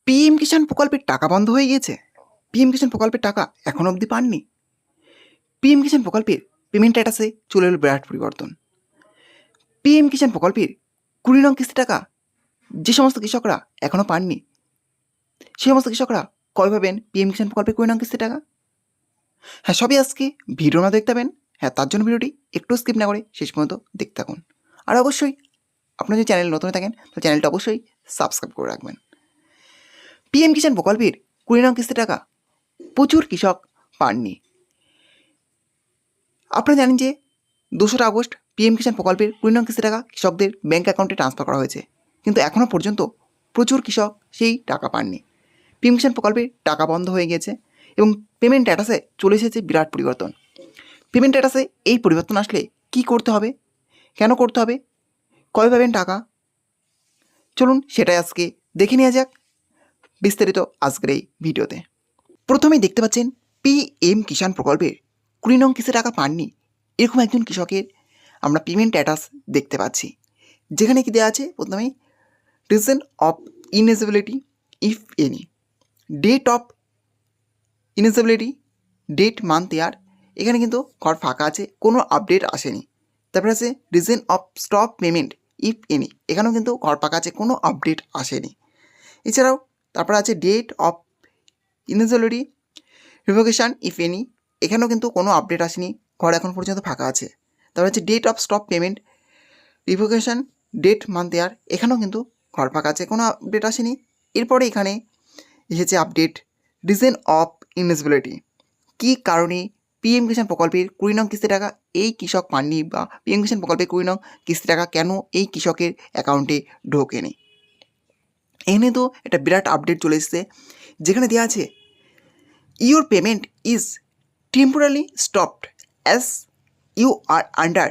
PM কিষাণ প্রকল্পের টাকা বন্ধ হয়ে গিয়েছে। পিএম কিষাণ প্রকল্পের টাকা এখনও অবধি পাননি। পিএম কিষাণ প্রকল্পের পেমেন্ট স্ট্যাটাসে চলে এলো বিরাট পরিবর্তন। পিএম কিষাণ প্রকল্পের 20 নং কিস্তি টাকা যে সমস্ত কৃষকরা এখনও পাননি, সেই সমস্ত কৃষকরা কবে পাবেন পিএম কিষাণ প্রকল্পের 20 নং কিস্তি টাকা? হ্যাঁ, সবই আজকে ভিডিও না দেখতে পাবেন। হ্যাঁ, তার জন্য ভিডিওটি একটু স্কিপ না করে শেষ পর্যন্ত দেখতে থাকুন। আর অবশ্যই আপনার যদি চ্যানেল নতুন থাকেন তাহলে চ্যানেলটা অবশ্যই সাবস্ক্রাইব করে রাখবেন। পিএম কিষাণ প্রকল্পের 20 নং কিস্তি টাকা প্রচুর কৃষক পাননি। আপনারা জানেন যে 2রা আগস্ট পিএম কিষাণ প্রকল্পের 20 নং কিস্তি টাকা কৃষকদের ব্যাঙ্ক অ্যাকাউন্টে ট্রান্সফার করা হয়েছে, কিন্তু এখনও পর্যন্ত প্রচুর কৃষক সেই টাকা পাননি। পিএম কিষাণ প্রকল্পের টাকা বন্ধ হয়ে গেছে এবং পেমেন্ট স্ট্যাটাসে চলে এসেছে বিরাট পরিবর্তন। পেমেন্ট স্ট্যাটাসে এই পরিবর্তন আসলে কি করতে হবে, কেন করতে হবে, কবে পাবেন টাকা, চলুন সেটাই আজকে দেখে নেওয়া যাক বিস্তারিত আজকের এই ভিডিওতে। প্রথমেই দেখতে পাচ্ছেন পিএম কিষাণ প্রকল্পের 20 নং কিস্তি টাকা পাননি এরকম একজন কৃষকের আমরা পেমেন্ট স্ট্যাটাস দেখতে পাচ্ছি, যেখানে কি দেওয়া আছে প্রথমেই reason of ineligibility if any, date of ineligibility, date, month, year. এখানে কিন্তু ঘর ফাঁকা আছে, কোনো আপডেট আসেনি। তারপরে আছে reason of stop payment if any, এখানেও কিন্তু ঘর ফাঁকা আছে, কোনো আপডেট আসেনি। এছাড়াও তারপরে আছে date of ineligibility revocation if any, এখানেও কিন্তু কোনো আপডেট আসেনি, ঘর এখন পর্যন্ত ফাঁকা আছে। তারপরে হচ্ছে date of stop payment revocation, date, month, year, এখানেও কিন্তু ঘর ফাঁকা আছে, কোনো আপডেট আসেনি। এরপরে এখানে এসেছে আপডেট রিজন অফ ইনএলিজিবিলিটি, কী কারণে পিএম কিষাণ প্রকল্পের 20 নং কিস্তি টাকা এই কৃষক পাননি, বা পিএম কিষাণ প্রকল্পের 20 নং কিস্তি টাকা কেন এই কৃষকের অ্যাকাউন্টে ঢোকেনি। এখানে তো একটা বিরাট আপডেট চলে এসেছে, যেখানে দেওয়া আছে your payment is temporary stopped as you are under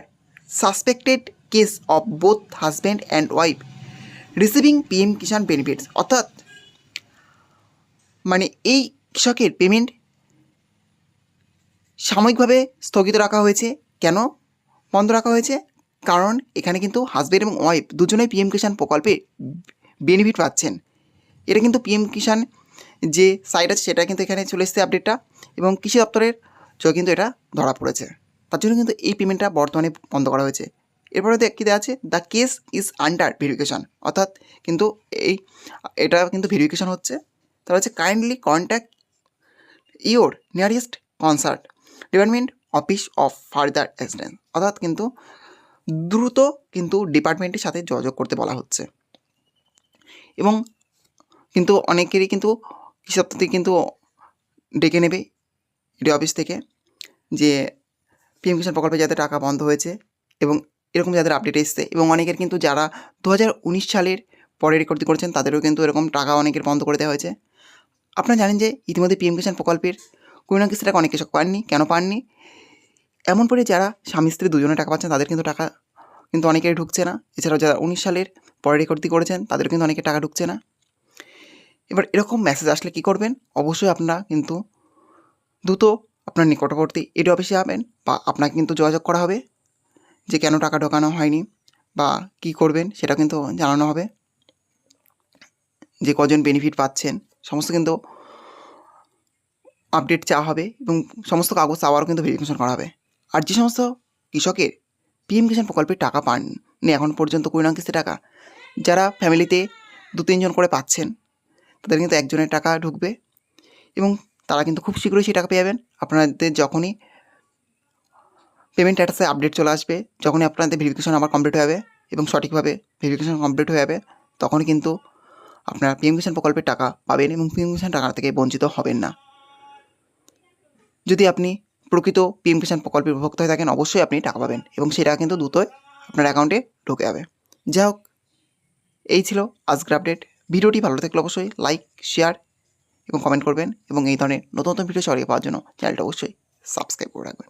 suspected case of both husband and wife receiving PM Kisan benefits. অর্থাৎ মানে এই কৃষকের পেমেন্ট সাময়িকভাবে স্থগিত রাখা হয়েছে। কেন বন্ধ রাখা হয়েছে? কারণ এখানে কিন্তু হাজব্যান্ড এবং ওয়াইফ দুজনেই পিএম কিষাণ প্রকল্পে বেনিফিট পাচ্ছেন। এটা কিন্তু পিএম কিষাণ যে সাইট আছে সেটা কিন্তু এখানে চলে এসেছে আপডেটটা, এবং কৃষি দপ্তরের চোখে কিন্তু এটা ধরা পড়েছে। তার জন্য কিন্তু এই পেমেন্টটা বর্তমানে বন্ধ করা হয়েছে। এরপরে কী দেওয়া আছে, the case is under verification, অর্থাৎ কিন্তু এটা কিন্তু ভেরিফিকেশন হচ্ছে। তাহলে হচ্ছে kindly contact your nearest concert department office of further assistance, অর্থাৎ কিন্তু দ্রুত কিন্তু ডিপার্টমেন্টের সাথে যোগাযোগ করতে বলা হচ্ছে। এবং কিন্তু অনেকেরই কিন্তু কৃষি দপ্তর থেকে কিন্তু ডেকে নেবে ডি অফিস থেকে, যে পিএম কিষাণ প্রকল্পে যাদের টাকা বন্ধ হয়েছে এবং এরকম যাদের আপডেট এসছে, এবং অনেকের কিন্তু যারা 2019 সালের পরে রেকর্ড করেছেন তাদেরও কিন্তু এরকম টাকা অনেকের বন্ধ করে দেওয়া হয়েছে। আপনারা জানেন যে ইতিমধ্যে পিএম কিষাণ প্রকল্পের 20 নং কিস্তি টাকা অনেক কৃষক পাননি। কেন পাননি? এমন করে যারা স্বামী স্ত্রী দুজনে টাকা পাচ্ছেন তাদের কিন্তু টাকা কিন্তু অনেকেরই ঢুকছে না। এছাড়াও যারা 19 সালের পরে রেকর্ড করেছেন তাদের কিন্তু অনেকের টাকা ঢুকছে না। এবার এরকম মেসেজ আসলে কী করবেন? অবশ্যই আপনারা কিন্তু দ্রুত আপনার নিকটবর্তী এডি অফিসে যাবেন, বা আপনাকে কিন্তু যোগাযোগ করা হবে যে কেন টাকা ঢোকানো হয়নি বা কী করবেন সেটা কিন্তু জানানো হবে, যে কজন বেনিফিট পাচ্ছেন সমস্ত কিন্তু আপডেট চাওয়া হবে, এবং সমস্ত কাগজ চাওয়ারও কিন্তু ভেরিফিকেশন করা হবে। আর যে সমস্ত কৃষকের পিএম কিষাণ প্রকল্পের টাকা পাননি এখন পর্যন্ত 20 নং কিস্তি টাকা, যারা ফ্যামিলিতে 2-3 জন করে পাচ্ছেন তাদের কিন্তু একজনের টাকা ঢুকবে, এবং তারা কিন্তু খুব শীঘ্রই সেই টাকা পেয়ে যাবেন। আপনাদের যখনই পেমেন্ট স্ট্যাটাসে আপডেট চলে আসবে, যখনই আপনাদের ভেরিফিকেশন আবার কমপ্লিট হয়ে যাবে এবং সঠিকভাবে ভেরিফিকেশন কমপ্লিট হয়ে যাবে, তখনই কিন্তু আপনারা পিএম কিষাণ প্রকল্পের টাকা পাবেন এবং পিএম কিষাণ টাকা থেকে বঞ্চিত হবেন না। যদি আপনি প্রকৃত পিএম কিষাণ প্রকল্পের উপভোক্তা হয়ে থাকেন অবশ্যই আপনি টাকা পাবেন, এবং সেই টাকা কিন্তু দ্রুতই আপনার অ্যাকাউন্টে ঢুকে যাবে। যাই হোক, এই ছিল আজকের আপডেট। ভিডিওটি ভালো থাকলে অবশ্যই লাইক, শেয়ার এবং কমেন্ট করবেন, এবং এই ধরনের নতুন নতুন ভিডিও সরিয়ে পাওয়ার জন্য চ্যানেলটা অবশ্যই সাবস্ক্রাইব করে রাখবেন।